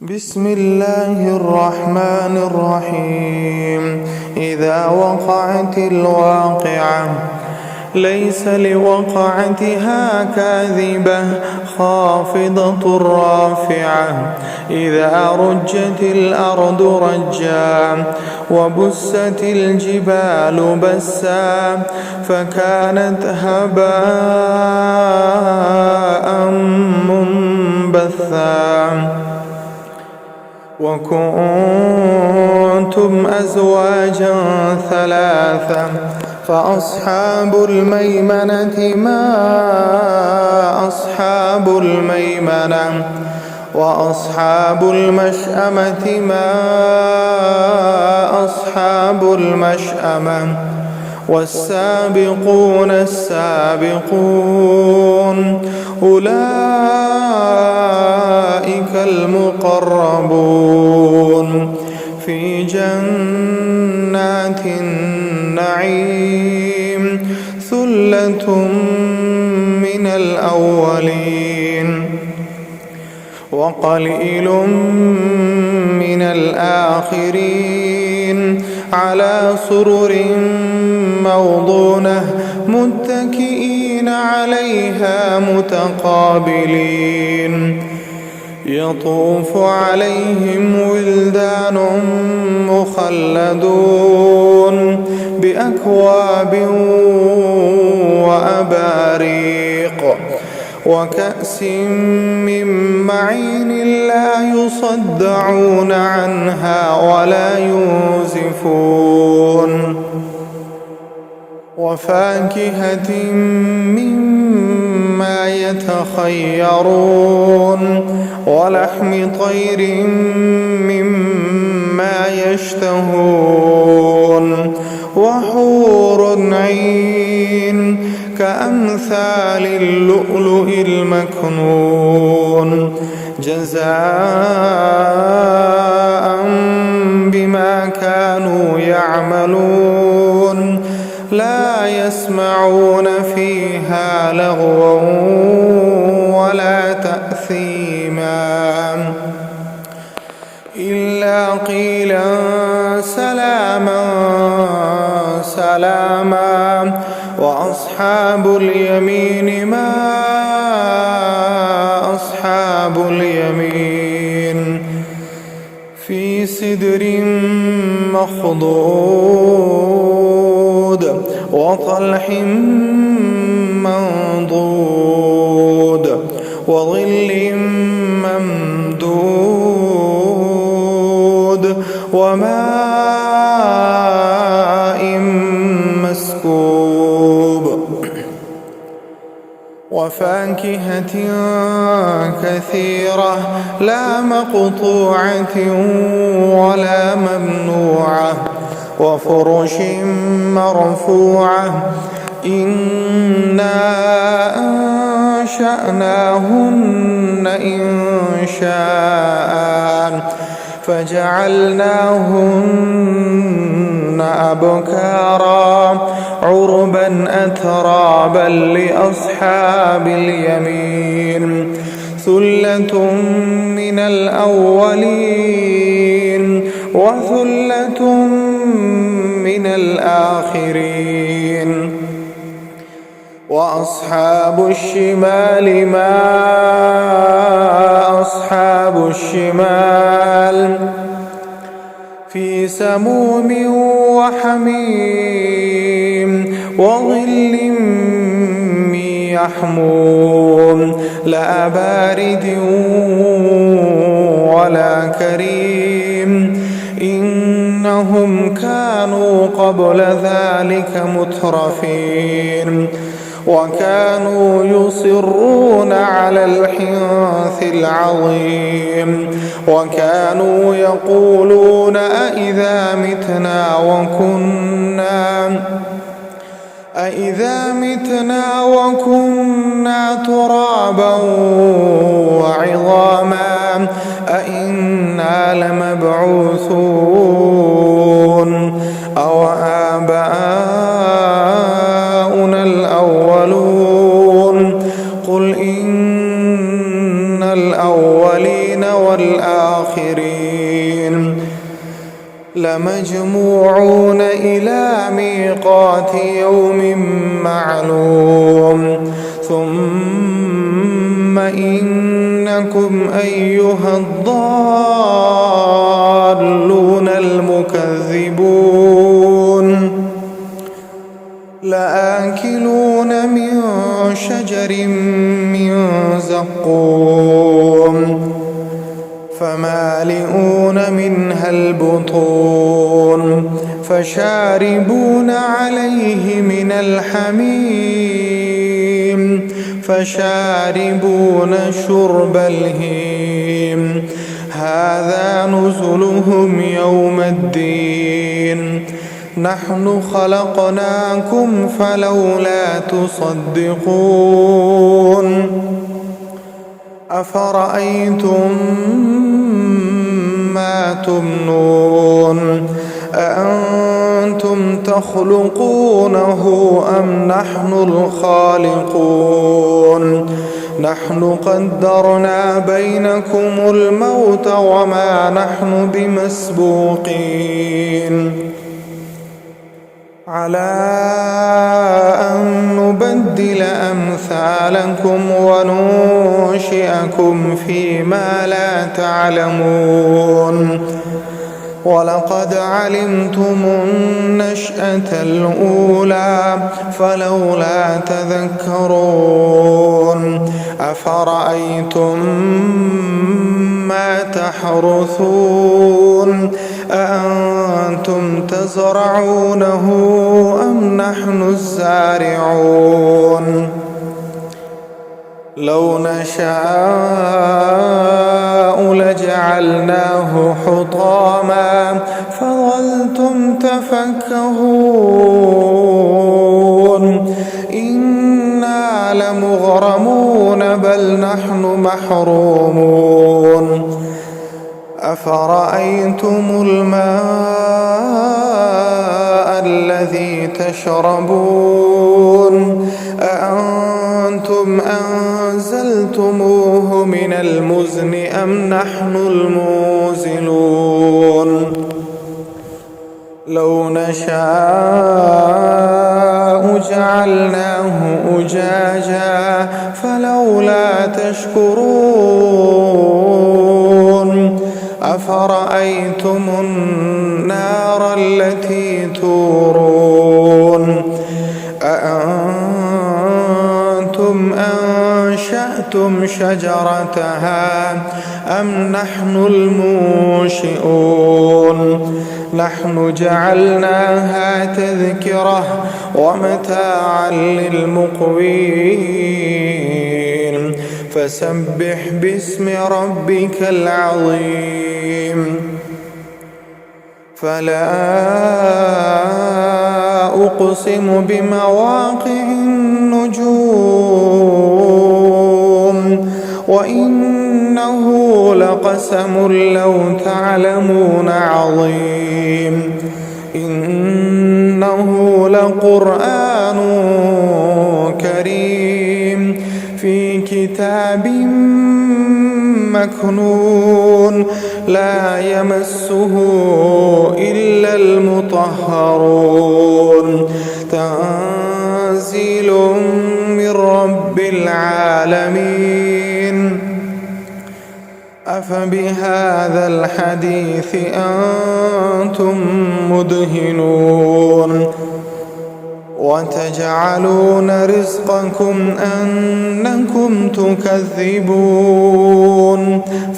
بسم الله الرحمن الرحيم. إذا وقعت الواقعة ليس لوقعتها كاذبة خافضة رافعة إذا رجت الأرض رجا وبست الجبال بسا فكانت هباء منبثا وكنتم أزواجا ثلاثا فأصحاب الميمنة ما أصحاب الميمنة وأصحاب المشأمة ما أصحاب المشأمة والسابقون السابقون أولئك المقربون في جنات النعيم ثلة من الأولين وقليل من الآخرين على سرر موضونة متكئين عليها متقابلين يطوف عليهم ولدان مخلدون بأكواب وأباريق وكأس من معين لا يصدعون عنها ولا ينزفون وفاكهة مما يتخيرون ولحم طير مما يشتهون وحور عين كأمثال اللؤلؤ المكنون جزاء بما كانوا يعملون لا يسمعون فيها لغوا ولا تأثيما إلا قيلا سلاما سلاما وأصحاب اليمين ما أصحاب اليمين في سدر مخضود وطلح منضود وظل ممدود وماء مسكوب وفاكهة كثيرة لا مقطوعة ولا ممنوعة وفرش مرفوعة إنا أنشأناهن إنشاء فجعلناهن أبكارا عربا أترابا لأصحاب اليمين ثلة من الأولين وثلة من الآخرين وأصحاب الشمال ما أصحاب الشمال في سموم وحميم وظل من يحموم لا بارد ولا كريم إنهم كانوا قبل ذلك مترفين وكانوا يصرون على الحنث العظيم وكانوا يقولون أإذا متنا وكنا ترابا وعظاما أإنا لمبعوثون أو آباؤنا الأولون قل إن الأولين والآخرين الآخرين لمجموعون إلى ميقات يوم معلوم ثم إنكم أيها الضالون المكذبون لآكلون من شجر من زقوم فمالئون منها البطون فشاربون عليه من الحميم فشاربون شرب الهيم هذا نزلهم يوم الدين نحن خلقناكم فلولا تصدقون أفرأيتم ما تمنون أأنتم تخلقونه أم نحن الخالقون نحن قدرنا بينكم الموت وما نحن بمسبوقين على أن نبدل أمثالكم وننشئكم فيما لا تعلمون ولقد علمتم النشأة الأولى فلولا تذكرون أفرأيتم ما تحرثون أأنتم تزرعونه أم نحن الزارعون لو نشاء لجعلناه حطاما فظلتم تفكهون إنا لمغرمون بل نحن محرومون أفرأيتم الماء الذي تشربون أأنتم أنزلتموه من المزن أم نحن المنزلون لو نشاء جعلناه أجاجا فلولا تشكرون أفرأيتم النار التي تورون أأنتم أنشأتم شجرتها أم نحن المنشئون نحن جعلناها تذكرة ومتاعا للمقوين فسبح باسم ربك العظيم فلا أقسم بمواقع النجوم وإنه لقسم لو تعلمون عظيم إنه لقرآن كريم في كتاب مكنون لا يمسه إلا المطهرون تنزيل من رب العالمين أفبهذا الحديث أنتم مدهنون وتجعلون رزقكم أنكم تكذبون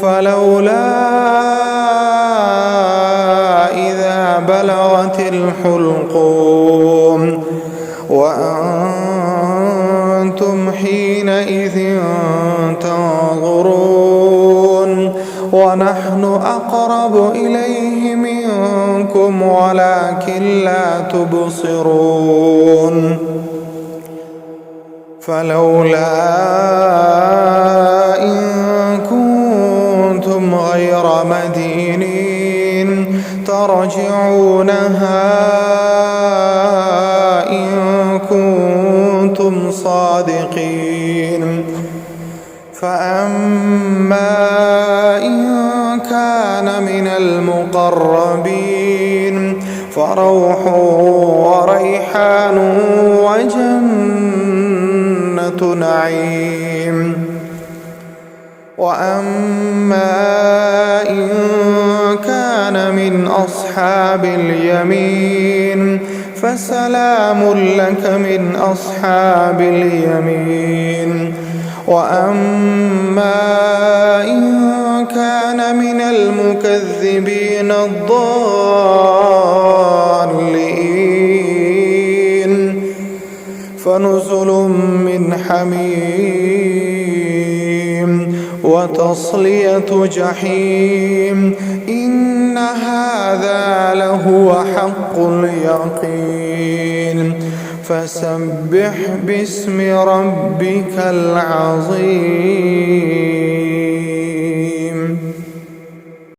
فلولا إذا بلغت الحلقوم وأنتم حينئذ تنظرون ونحن أقرب إليه منكم ولكن لا تبصرون فلولا إن كنتم غير مدينين ترجعونها إن كنتم صادقين فأما إن كان من المقربين فروح وريحان وجنة نعيم. وأما إن كان من أصحاب اليمين فسلام لك من أصحاب اليمين. وأما إن كان من المكذبين الضالين فنزل من حميم وتصلية جحيم. إن هذا لهو حق اليقين. فسبح باسم ربك العظيم.